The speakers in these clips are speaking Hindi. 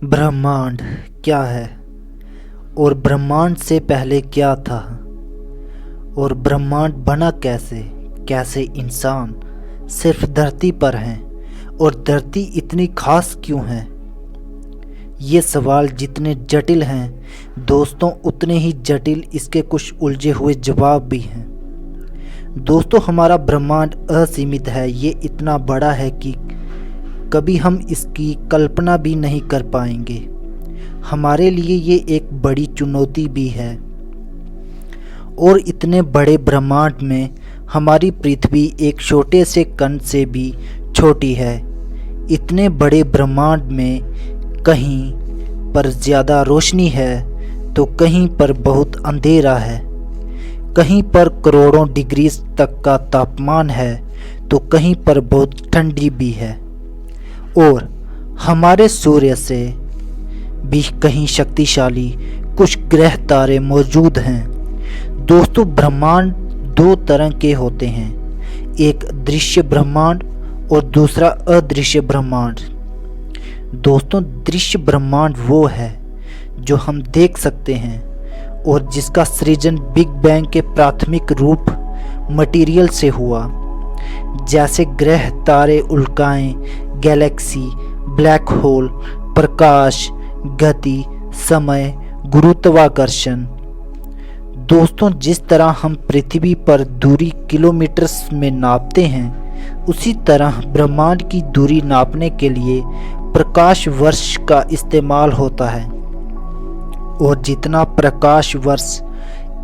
ब्रह्मांड क्या है और ब्रह्मांड से पहले क्या था और ब्रह्मांड बना कैसे? कैसे इंसान सिर्फ धरती पर हैं और धरती इतनी खास क्यों है? ये सवाल जितने जटिल हैं दोस्तों, उतने ही जटिल इसके कुछ उलझे हुए जवाब भी हैं। दोस्तों, हमारा ब्रह्मांड असीमित है। ये इतना बड़ा है कि कभी हम इसकी कल्पना भी नहीं कर पाएंगे। हमारे लिए ये एक बड़ी चुनौती भी है। और इतने बड़े ब्रह्मांड में हमारी पृथ्वी एक छोटे से कण से भी छोटी है। इतने बड़े ब्रह्मांड में कहीं पर ज़्यादा रोशनी है तो कहीं पर बहुत अंधेरा है। कहीं पर करोड़ों डिग्री तक का तापमान है तो कहीं पर बहुत ठंडी भी है। और हमारे सूर्य से भी कहीं शक्तिशाली कुछ ग्रह तारे मौजूद हैं। दोस्तों, ब्रह्मांड दो तरह के होते हैं, एक दृश्य ब्रह्मांड और दूसरा अदृश्य ब्रह्मांड। दोस्तों, दृश्य ब्रह्मांड वो है जो हम देख सकते हैं और जिसका सृजन बिग बैंग के प्राथमिक रूप मटेरियल से हुआ, जैसे ग्रह, तारे, उल्काएं, गैलेक्सी, ब्लैक होल, प्रकाश, गति, समय, गुरुत्वाकर्षण। दोस्तों, जिस तरह हम पृथ्वी पर दूरी किलोमीटर्स में नापते हैं, उसी तरह ब्रह्मांड की दूरी नापने के लिए प्रकाश वर्ष का इस्तेमाल होता है। और जितना प्रकाश वर्ष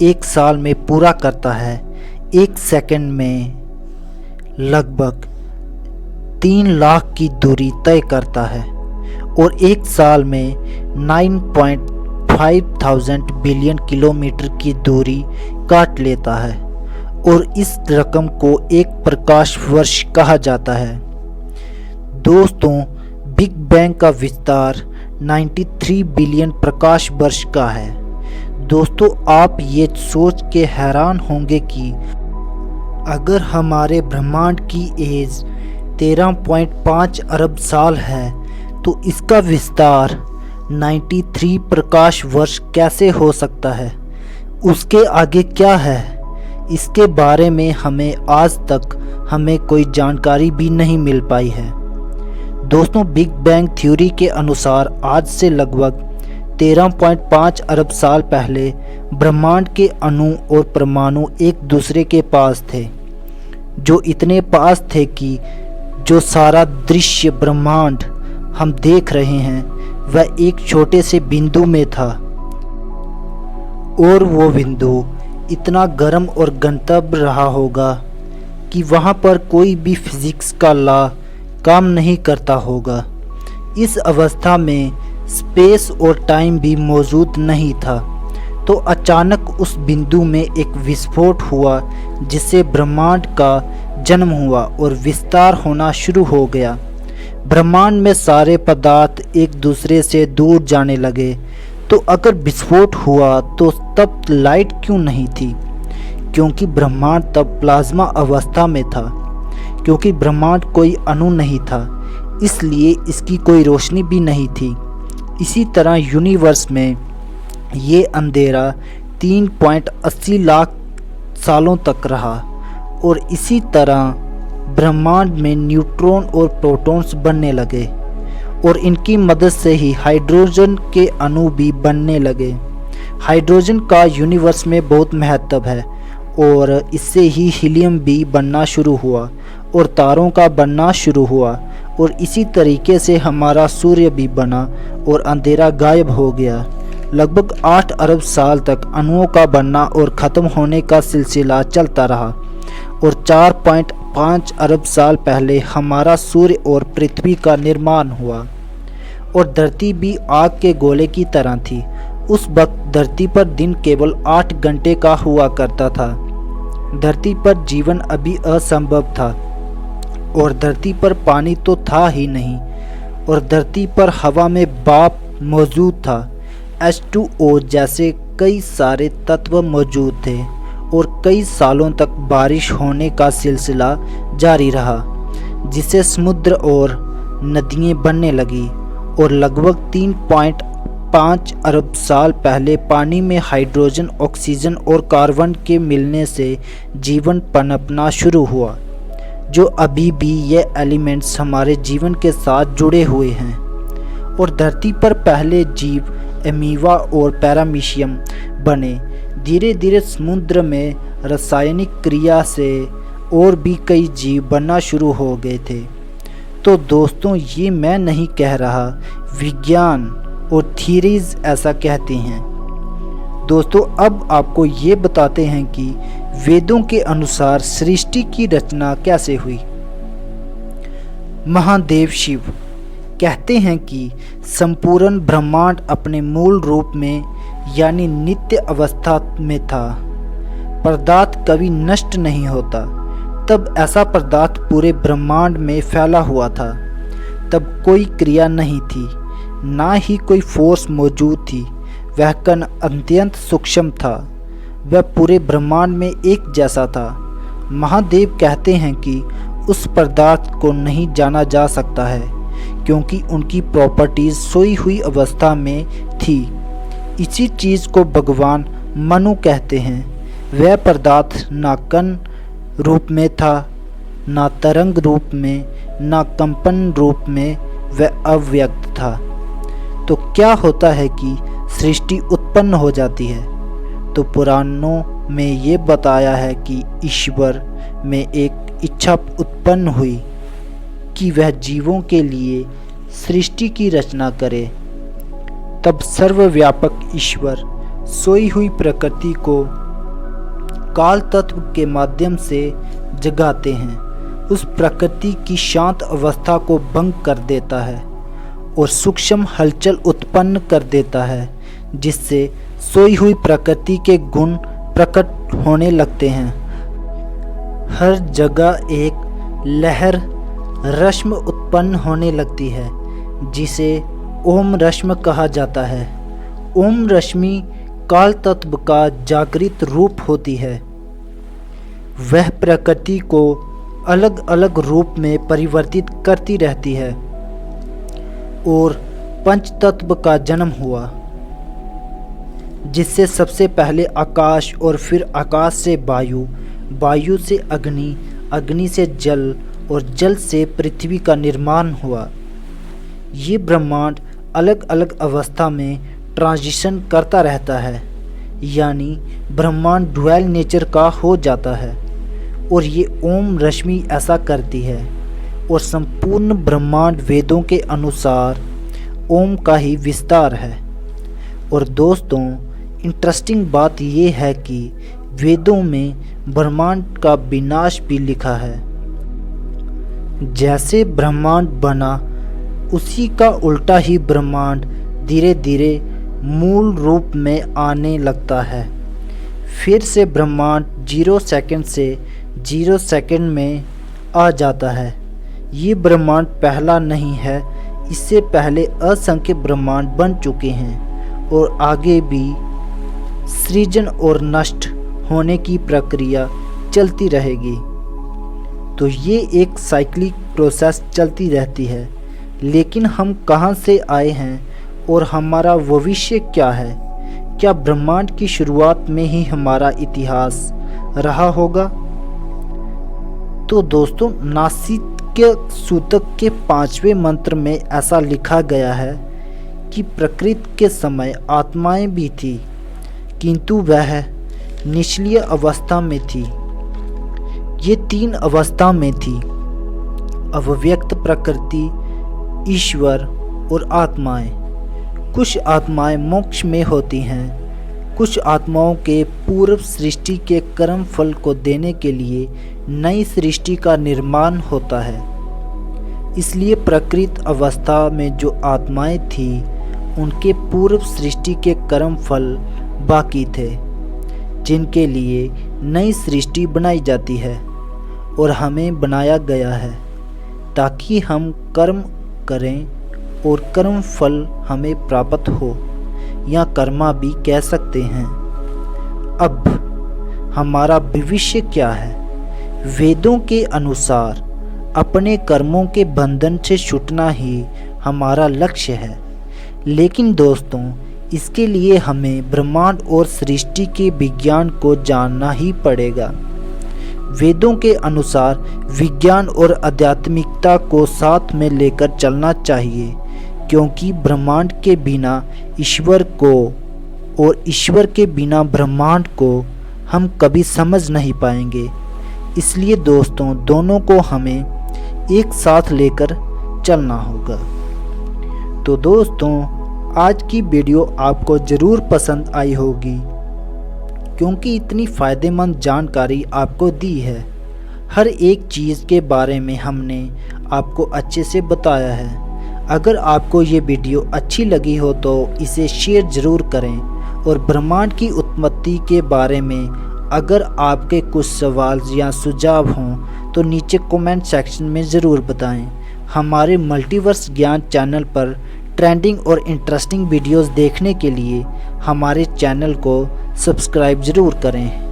एक साल में पूरा करता है, एक सेकंड में लगभग 3 लाख की दूरी तय करता है और एक साल में 9.5 बिलियन किलोमीटर की दूरी काट लेता है। और इस रकम को एक प्रकाश वर्ष कहा जाता है। दोस्तों, बिग बैंग का विस्तार 93 बिलियन प्रकाश वर्ष का है। दोस्तों, आप ये सोच के हैरान होंगे कि अगर हमारे ब्रह्मांड की एज 13.5 अरब साल है तो इसका विस्तार 93 प्रकाश वर्ष कैसे हो सकता है? उसके आगे क्या है? इसके बारे में हमें आज तक कोई जानकारी भी नहीं मिल पाई है। दोस्तों, बिग बैंग थ्योरी के अनुसार आज से लगभग 13.5 अरब साल पहले ब्रह्मांड के अणु और परमाणु एक दूसरे के पास थे, जो इतने पास थे कि जो सारा दृश्य ब्रह्मांड हम देख रहे हैं वह एक छोटे से बिंदु में था। और वो बिंदु इतना गर्म और गंतव्य रहा होगा कि वहाँ पर कोई भी फिजिक्स का लॉ काम नहीं करता होगा। इस अवस्था में स्पेस और टाइम भी मौजूद नहीं था। तो अचानक उस बिंदु में एक विस्फोट हुआ जिससे ब्रह्मांड का जन्म हुआ और विस्तार होना शुरू हो गया। ब्रह्मांड में सारे पदार्थ एक दूसरे से दूर जाने लगे। तो अगर विस्फोट हुआ तो तब लाइट क्यों नहीं थी? क्योंकि ब्रह्मांड तब प्लाज्मा अवस्था में था। क्योंकि ब्रह्मांड कोई अणु नहीं था, इसलिए इसकी कोई रोशनी भी नहीं थी। इसी तरह यूनिवर्स में ये अंधेरा 3.80 लाख सालों तक रहा। और इसी तरह ब्रह्मांड में न्यूट्रॉन और प्रोटॉन्स बनने लगे और इनकी मदद से ही हाइड्रोजन के अणु भी बनने लगे। हाइड्रोजन का यूनिवर्स में बहुत महत्व है और इससे ही हीलियम भी बनना शुरू हुआ और तारों का बनना शुरू हुआ। और इसी तरीके से हमारा सूर्य भी बना और अंधेरा गायब हो गया। लगभग 8 अरब साल तक अणुओं का बनना और ख़त्म होने का सिलसिला चलता रहा। और 4.5 अरब साल पहले हमारा सूर्य और पृथ्वी का निर्माण हुआ। और धरती भी आग के गोले की तरह थी। उस वक्त धरती पर दिन केवल 8 घंटे का हुआ करता था। धरती पर जीवन अभी असंभव था और धरती पर पानी तो था ही नहीं। और धरती पर हवा में भाप मौजूद था। H2O जैसे कई सारे तत्व मौजूद थे और कई सालों तक बारिश होने का सिलसिला जारी रहा, जिससे समुद्र और नदियाँ बनने लगी और लगभग 3.5 अरब साल पहले पानी में हाइड्रोजन, ऑक्सीजन और कार्बन के मिलने से जीवन पनपना शुरू हुआ, जो अभी भी ये एलिमेंट्स हमारे जीवन के साथ जुड़े हुए हैं। और धरती पर पहले जीव एमीबा और पैरामीशियम बने। धीरे धीरे समुद्र में रासायनिक क्रिया से और भी कई जीव बनना शुरू हो गए थे। तो दोस्तों, ये मैं नहीं कह रहा, विज्ञान और थीरीज ऐसा कहती हैं। दोस्तों, अब आपको ये बताते हैं कि वेदों के अनुसार सृष्टि की रचना कैसे हुई। महादेव शिव कहते हैं कि संपूर्ण ब्रह्मांड अपने मूल रूप में यानी नित्य अवस्था में था। पदार्थ कभी नष्ट नहीं होता। तब ऐसा पदार्थ पूरे ब्रह्मांड में फैला हुआ था। तब कोई क्रिया नहीं थी, ना ही कोई फोर्स मौजूद थी। वह कण अत्यंत सूक्ष्म था। वह पूरे ब्रह्मांड में एक जैसा था। महादेव कहते हैं कि उस पदार्थ को नहीं जाना जा सकता है, क्योंकि उनकी प्रॉपर्टीज सोई हुई अवस्था में थी। इसी चीज़ को भगवान मनु कहते हैं। वह पदार्थ ना कण रूप में था, ना तरंग रूप में, ना कंपन रूप में। वह अव्यक्त था। तो क्या होता है कि सृष्टि उत्पन्न हो जाती है। तो पुराणों में ये बताया है कि ईश्वर में एक इच्छा उत्पन्न हुई कि वह जीवों के लिए सृष्टि की रचना करे। तब सर्वव्यापक ईश्वर सोई हुई प्रकृति को काल तत्व के माध्यम से जगाते हैं। उस प्रकृति की शांत अवस्था को भंग कर देता है और सूक्ष्म हलचल उत्पन्न कर देता है, जिससे सोई हुई प्रकृति के गुण प्रकट होने लगते हैं। हर जगह एक लहर रश्मि उत्पन्न होने लगती है, जिसे ओम रश्मि कहा जाता है। ओम रश्मि काल तत्व का जागृत रूप होती है। वह प्रकृति को अलग अलग रूप में परिवर्तित करती रहती है और पंच तत्व का जन्म हुआ, जिससे सबसे पहले आकाश और फिर आकाश से वायु, वायु से अग्नि, अग्नि से जल और जल से पृथ्वी का निर्माण हुआ। ये ब्रह्मांड अलग अलग अवस्था में ट्रांजिशन करता रहता है, यानी ब्रह्मांड ड्यूअल नेचर का हो जाता है। और ये ओम रश्मि ऐसा करती है। और संपूर्ण ब्रह्मांड वेदों के अनुसार ओम का ही विस्तार है। और दोस्तों, इंटरेस्टिंग बात ये है कि वेदों में ब्रह्मांड का विनाश भी लिखा है। जैसे ब्रह्मांड बना, उसी का उल्टा ही ब्रह्मांड धीरे धीरे मूल रूप में आने लगता है। फिर से ब्रह्मांड 0 सेकंड से 0 सेकंड में आ जाता है। ये ब्रह्मांड पहला नहीं है, इससे पहले असंख्य ब्रह्मांड बन चुके हैं और आगे भी सृजन और नष्ट होने की प्रक्रिया चलती रहेगी। तो ये एक साइक्लिक प्रोसेस चलती रहती है। लेकिन हम कहाँ से आए हैं और हमारा भविष्य क्या है? क्या ब्रह्मांड की शुरुआत में ही हमारा इतिहास रहा होगा? तो दोस्तों, नासिक्य सूतक के 5वें मंत्र में ऐसा लिखा गया है कि प्रकृति के समय आत्माएं भी थी, किंतु वह निचली अवस्था में थी। ये 3 अवस्था में थी: अव्यक्त प्रकृति, ईश्वर और आत्माएं। कुछ आत्माएं मोक्ष में होती हैं। कुछ आत्माओं के पूर्व सृष्टि के कर्म फल को देने के लिए नई सृष्टि का निर्माण होता है। इसलिए प्रकृति अवस्था में जो आत्माएं थी, उनके पूर्व सृष्टि के कर्म फल बाकी थे, जिनके लिए नई सृष्टि बनाई जाती है और हमें बनाया गया है ताकि हम कर्म करें और कर्म फल हमें प्राप्त हो, या कर्मा भी कह सकते हैं। अब हमारा भविष्य क्या है? वेदों के अनुसार अपने कर्मों के बंधन से छूटना ही हमारा लक्ष्य है। लेकिन दोस्तों, इसके लिए हमें ब्रह्मांड और सृष्टि के विज्ञान को जानना ही पड़ेगा। वेदों के अनुसार विज्ञान और आध्यात्मिकता को साथ में लेकर चलना चाहिए, क्योंकि ब्रह्मांड के बिना ईश्वर को और ईश्वर के बिना ब्रह्मांड को हम कभी समझ नहीं पाएंगे। इसलिए दोस्तों, दोनों को हमें एक साथ लेकर चलना होगा। तो दोस्तों, आज की वीडियो आपको ज़रूर पसंद आई होगी, क्योंकि इतनी फ़ायदेमंद जानकारी आपको दी है। हर एक चीज़ के बारे में हमने आपको अच्छे से बताया है। अगर आपको ये वीडियो अच्छी लगी हो तो इसे शेयर ज़रूर करें, और ब्रह्मांड की उत्पत्ति के बारे में अगर आपके कुछ सवाल या सुझाव हों तो नीचे कमेंट सेक्शन में ज़रूर बताएं। हमारे मल्टीवर्स ज्ञान चैनल पर ट्रेंडिंग और इंटरेस्टिंग वीडियोस देखने के लिए हमारे चैनल को सब्सक्राइब ज़रूर करें।